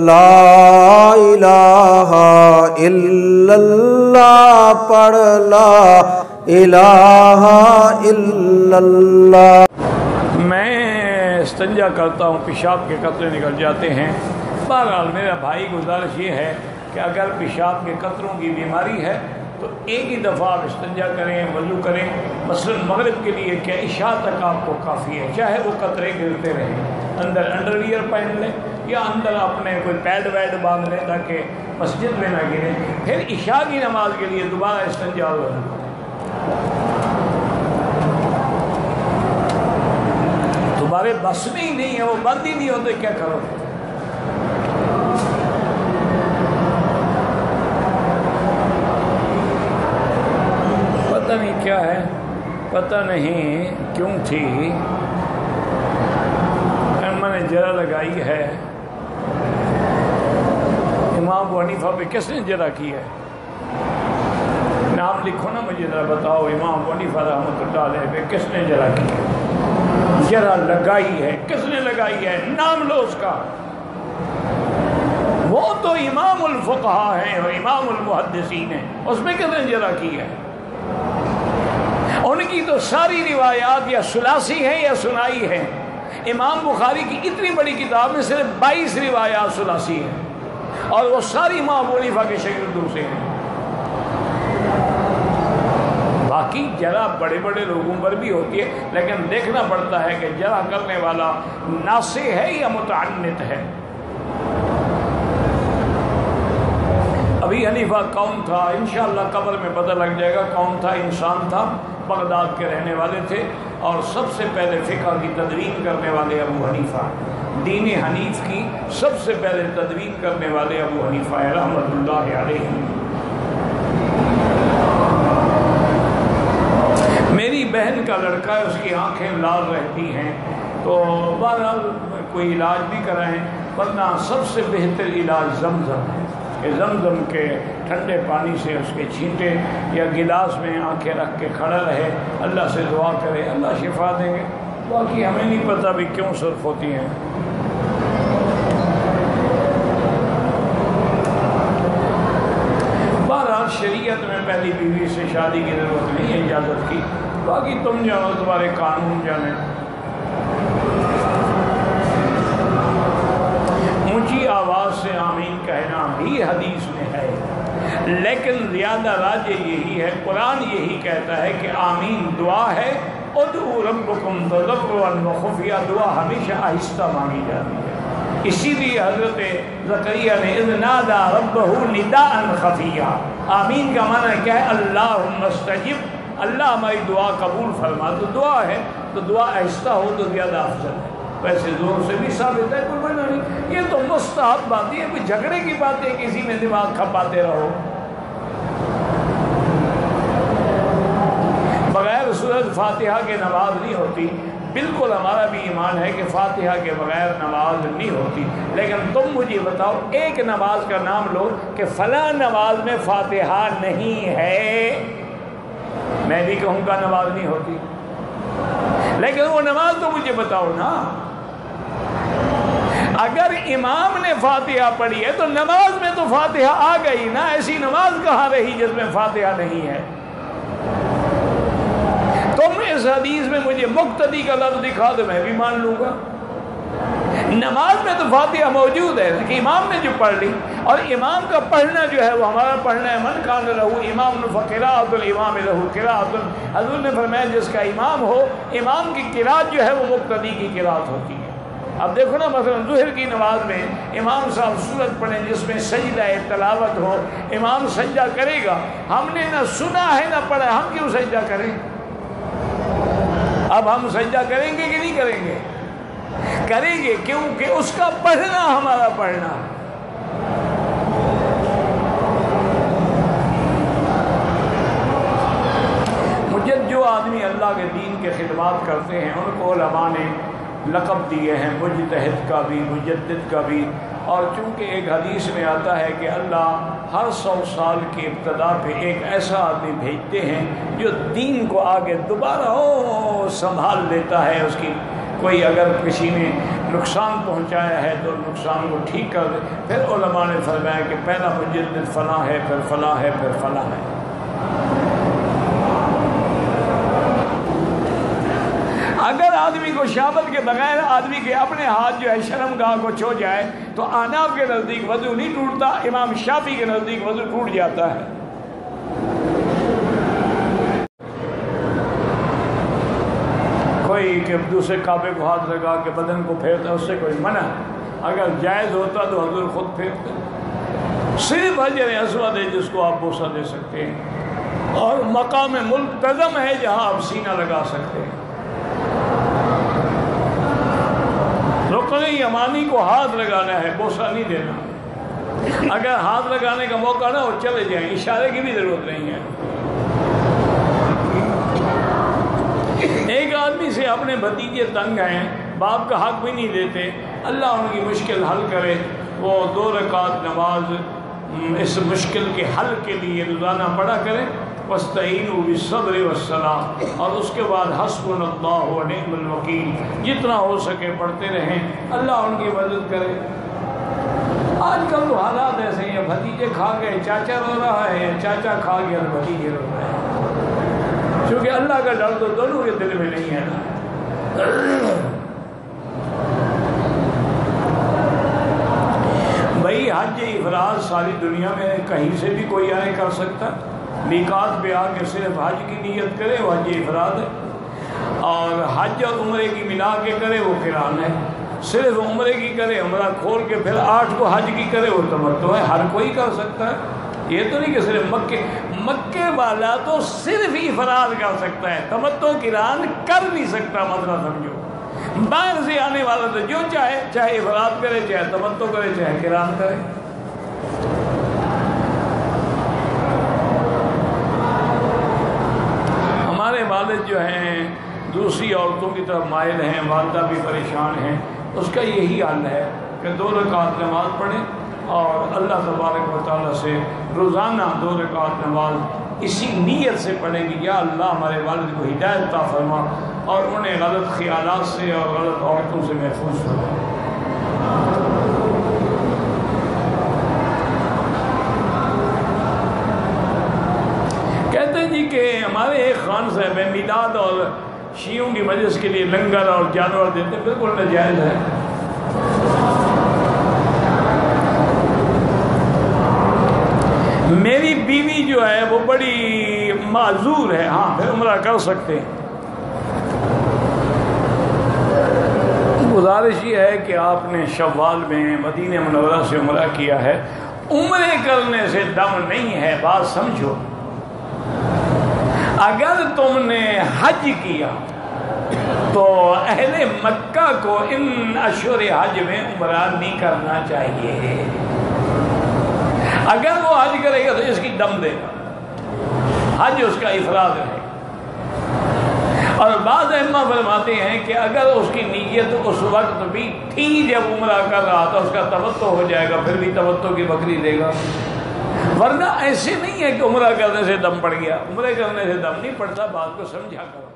لا الہ الا اللہ پڑھ لا الہ الا اللہ۔ میں استنجا کرتا ہوں، پیشاب کے قطرے نکل جاتے ہیں۔ بہرحال میرا بھائی گزارش یہ ہے کہ اگر پیشاب کے قطروں کی بیماری ہے تو ایک ہی دفعہ آپ استنجا کریں، وضو کریں۔ مثلا مغرب کے لیے کیا عشاء تک آپ کو کافی ہے، چاہے وہ قطرے گرتے رہیں، اندر انڈر ویئر پہن لیں یا اندر اپنے کوئی پیڈ ویڈ باندھ لیں تاکہ مسجد میں نہ گریں، پھر عشاء کی نماز کے لیے دوبارہ استنجا اور وضو کریں۔ تمہارے بس میں ہی نہیں ہے، وہ بند ہی نہیں ہوتے، کیا کرو؟ پتہ نہیں کیا ہے، پتہ نہیں کیوں تھی، میں نے جرا لگائی ہے۔ امام ابو حنیفہ پہ کس نے جرا کی ہے؟ نام لکھو نا، مجھے ذرا بتاؤ، امام ابو حنیفہ رحمۃ اللہ علیہ پہ کس نے جرا کی ہے؟ جرا لگائی ہے، کس نے لگائی ہے؟ نام لو اس کا۔ وہ تو امام الفقہاء ہیں اور امام المحدثین ہیں، اس میں کس نے جرا کی ہے؟ ان کی تو ساری روایات یا ثلاثی ہیں یا ثنائی ہیں۔ امام بخاری کی اتنی بڑی کتاب میں صرف 22 روایات ثلاثی ہیں اور وہ ساری امام ابو حنیفہ کے شاگردوں سے ہیں۔ باقی جرا بڑے بڑے لوگوں پر بھی ہوتی ہے، لیکن دیکھنا پڑتا ہے کہ جرا کرنے والا ناصح ہے یا متعنت ہے۔ ابھی حنیفہ کون تھا؟ انشاءاللہ قبر میں پتہ لگ جائے گا کون تھا۔ انسان تھا، بغداد کے رہنے والے تھے اور سب سے پہلے فقہ کی تدوین کرنے والے ابو حنیفہ، دین حنیف کی سب سے پہلے تدوین کرنے والے ابو حنیفہ رحمۃ اللہ علیہ۔ میری بہن کا لڑکا ہے، اس کی آنکھیں لال رہتی ہیں، تو بہرحال کوئی علاج بھی کرائیں، ورنہ سب سے بہتر علاج زمزم ہے کہ زمزم کے ٹھنڈے پانی سے اس کے چھینٹے یا گلاس میں آنکھیں رکھ کے کھڑا رہے، اللہ سے دعا کرے، اللہ شفا دیں گے۔ باقی ہمیں نہیں پتہ بھی کیوں صرف ہوتی ہیں۔ بہرحال شریعت میں پہلی بیوی سے شادی کی ضرورت نہیں ہے، اجازت کی، باقی تم جانو، تمہارے قانون جانے۔ اونچی آواز سے آمین کہنا بھی حدیث میں ہے، لیکن زیادہ راجح یہی ہے، قرآن یہی کہتا ہے کہ آمین دعا ہے، ادعوا ربکم تضرعا وخفیہ، دعا ہمیشہ آہستہ مانگی جاتی ہے۔ اسی لیے حضرت زکریا نے اذ نادى ربہ نداء خفیہ، آمین کا معنی کیا ہے؟ اللہم استجب، اللہ ہماری دعا قبول فرما۔ تو دعا ہے تو دعا آہستہ ہو تو زیادہ افضل ہے، ویسے زور سے بھی ثابت ہے، کوئی منع نہیں۔ یہ تو مستحب بات ہے، کوئی جھگڑے کی بات ہے کسی میں دماغ کھپاتے رہو۔ بغیر سورۃ فاتحہ کے نماز نہیں ہوتی، بالکل ہمارا بھی ایمان ہے کہ فاتحہ کے بغیر نماز نہیں ہوتی، لیکن تم مجھے بتاؤ ایک نماز کا نام لو کہ فلاں نماز میں فاتحہ نہیں ہے، میں بھی کہوں گا نماز نہیں ہوتی، لیکن وہ نماز تو مجھے بتاؤ نا۔ اگر امام نے فاتحہ پڑھی ہے تو نماز میں تو فاتحہ آ گئی نا، ایسی نماز کہاں رہی جس میں فاتحہ نہیں ہے؟ تم اس حدیث میں مجھے مقتدی کا لفظ دکھا دو، میں بھی مان لوں گا۔ نماز میں تو فاتحہ موجود ہے کہ امام نے جو پڑھ لی، اور امام کا پڑھنا جو ہے وہ ہمارا پڑھنا ہے، من کان لہ امام فقراءۃ الامام لہ قراءۃ، حضور نے فرمایا جس کا امام ہو، امام کی قراءت جو ہے وہ مقتدی کی قراءت ہوتی ہے۔ اب دیکھو نا، مثلا ظہر کی نماز میں امام صاحب سورت پڑھیں جس میں سجدہ تلاوت ہو، امام سجدہ کرے گا، ہم نے نہ سنا ہے نہ پڑھا، ہم کیوں سجدہ کریں؟ اب ہم سجدہ کریں گے کہ نہیں کریں گے؟ کریں گے، کیونکہ اس کا پڑھنا ہمارا پڑھنا۔ جو آدمی اللہ کے دین کے خدمات کرتے ہیں ان کو علماء نے لقب دیے ہیں، مجتہد کا بھی، مجدد کا بھی، اور چونکہ ایک حدیث میں آتا ہے کہ اللہ ہر 100 سال کی ابتدا پہ ایک ایسا آدمی بھیجتے ہیں جو دین کو آگے دوبارہ سنبھال لیتا ہے، اس کی کوئی اگر کسی نے نقصان پہنچایا ہے تو نقصان کو ٹھیک کر دے. پھر علماء نے فرمایا کہ پہلا مجدد فلاں ہے، پھر فلاں ہے، پھر فلاں ہے. اگر آدمی کو شابت کے بغیر آدمی کے اپنے ہاتھ جو ہے شرم گاہ کو چھو جائے تو احناف کے نزدیک وضو نہیں ٹوٹتا، امام شافعی کے نزدیک وضو ٹوٹ جاتا ہے. کوئی کہ دوسرے کعبے کو ہاتھ لگا کے بدن کو پھیرتا ہے، اس سے کوئی منع. اگر جائز ہوتا تو حضور خود پھیرتے. صرف حجر اسود ہے جس کو آپ بوسہ دے سکتے ہیں، اور مقام ملتزم ہے جہاں آپ سینہ لگا سکتے ہیں. رکن یمانی کو ہاتھ لگانا ہے، بوسہ نہیں دینا. اگر ہاتھ لگانے کا موقع نہ ہو چلے جائیں، اشارے کی بھی ضرورت نہیں ہے. ایک آدمی سے اپنے بھتیجے تنگ ہیں، باپ کا حق بھی نہیں دیتے، اللہ ان کی مشکل حل کرے. وہ 2 رکعت نماز اس مشکل کے حل کے لیے روزانہ پڑھا کریں. وَاسْتَعِينُوا بِالصَّبْرِ وَالصَّلَاةِ، اور اس کے بعد حسبنا اللہ ونعم الوکیل جتنا ہو سکے پڑھتے رہیں، اللہ ان کی مدد کرے. آج کل تو حالات ایسے ہیں، بھتیجے کھا گئے چاچا رو رہا ہے، چاچا کھا گیا تو بھتیجے رو رہے ہیں. کیونکہ اللہ کا ڈر تو دونوں کے دل میں نہیں ہے نا. بھائی حج افراد ساری دنیا میں کہیں سے بھی کوئی آئے کر سکتا. میقات پہ آ کے صرف حج کی نیت کرے وہ حج افراد ہے، اور حج اور عمرے کی ملا کے کرے وہ قران ہے. صرف عمرے کی کرے، عمرہ کھول کے پھر 8 کو حج کی کرے وہ تمتع ہے. ہر کوئی کر سکتا ہے. یہ تو نہیں کہ صرف مکے والا تو صرف افراد کر سکتا ہے، تمتع قران کر نہیں سکتا. مسئلہ سمجھو، باہر سے آنے والا تو جو چاہے افراد کرے، چاہے تمتع کرے، چاہے قران کرے. ہمارے والد جو ہیں دوسری عورتوں کی طرف مائل ہیں، والدہ بھی پریشان ہیں. اس کا یہی حل ہے کہ 2 رکعت نماز پڑھیں اور اللہ تبارک و تعالیٰ سے روزانہ 2 رکعت نماز اسی نیت سے پڑھیں گی، یا اللہ ہمارے والد کو ہدایت عطا فرما اور انہیں غلط خیالات سے اور غلط عورتوں سے محفوظ فرما. کہتے ہیں جی کہ ہمارے ایک خان صاحب ہیں، میلاد اور شیعوں کی مجلس کے لیے لنگر اور جانور دیتے ہیں، بالکل ناجائز ہے. میری بیوی جو ہے وہ بڑی معذور ہے، ہاں پھر عمرہ کر سکتے ہیں. گزارش یہ ہے کہ آپ نے شوال میں مدینہ منورہ سے عمرہ کیا ہے، عمرے کرنے سے دم نہیں ہے. بات سمجھو، اگر تم نے حج کیا تو اہل مکہ کو ان اشہر حج میں عمرہ نہیں کرنا چاہیے. اگر وہ حج کرے گا تو اس کی دم دے گا، حج اس کا افراد ہے. اور بعض ائمہ فرماتے ہیں کہ اگر اس کی نیت اس وقت بھی تھی جب عمرہ کر رہا تھا، اس کا تمتع ہو جائے گا، پھر بھی تمتع کی بکری دے گا. ورنہ ایسے نہیں ہے کہ عمرہ کرنے سے دم پڑ گیا. عمرے کرنے سے دم نہیں پڑتا، بات کو سمجھا کرو.